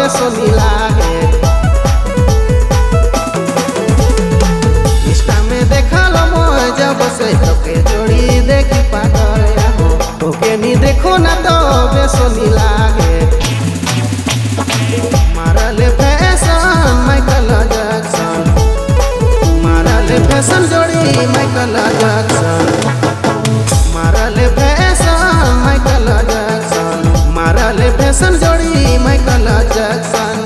बेसोनी लागे। इंस्टा में देखल मोय जब से तोके जोड़ी देखी पागल हो। तोके नी देखो ना तो बेसोनी लागे। मारले फैशन माइकल जैक्सन, मारले फैशन जोड़ी माइकल जैक्सन, मारले फैशन माइकल जैक्सन, मारले फैशन जोड़ी माइकल जैक्सन।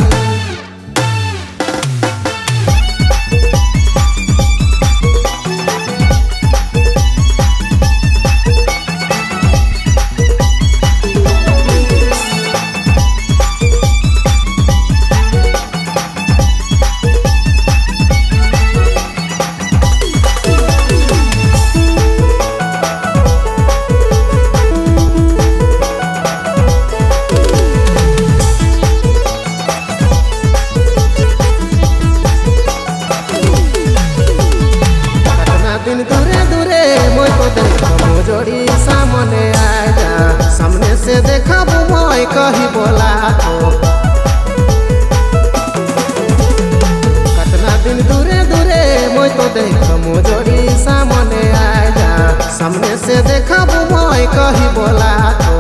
दूरे दूरे मोय को देखो जोड़ी सामने आ जा। सामने से देखा मोय कही बोला तो। कतना दिन दूरे दूरे मोय को देखो जोड़ी सामने आ जा। सामने से देखा मोय कही बोला तो।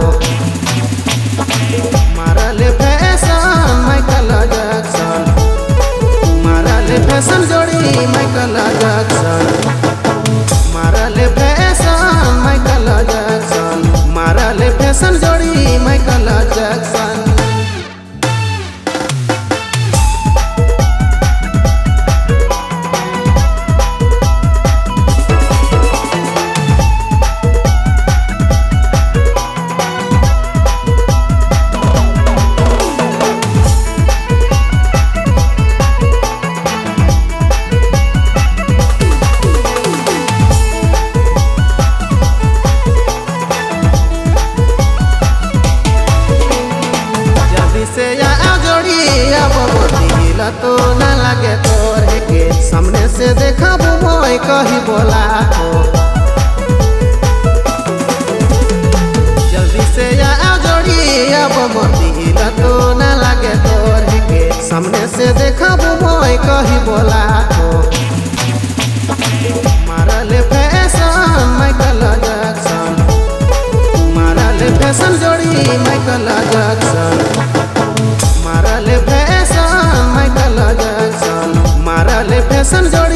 मारले फैशन माइकल जैक्सन, मारले फैशन जोड़ी माइकल जैक्सन, मारले फैशन माइकल जैक्सन, मारले फैशन जोड़ी माइकल जैक्सन। से या जोड़ी अब दिल तो न लगे तोरे के। सामने से देखा मोय कही बोला तो। जल्दी से या जोड़ी अब दिल तो न लगे तोरे के। सामने से देखा मोय कही बोला तो। मारले फैशन माइकल जैक्सन, मारले फैशन जोड़ी माइकल जैक्सन, मारले फैशन माइकल जैक्सन, मारले फैशन जोड़ी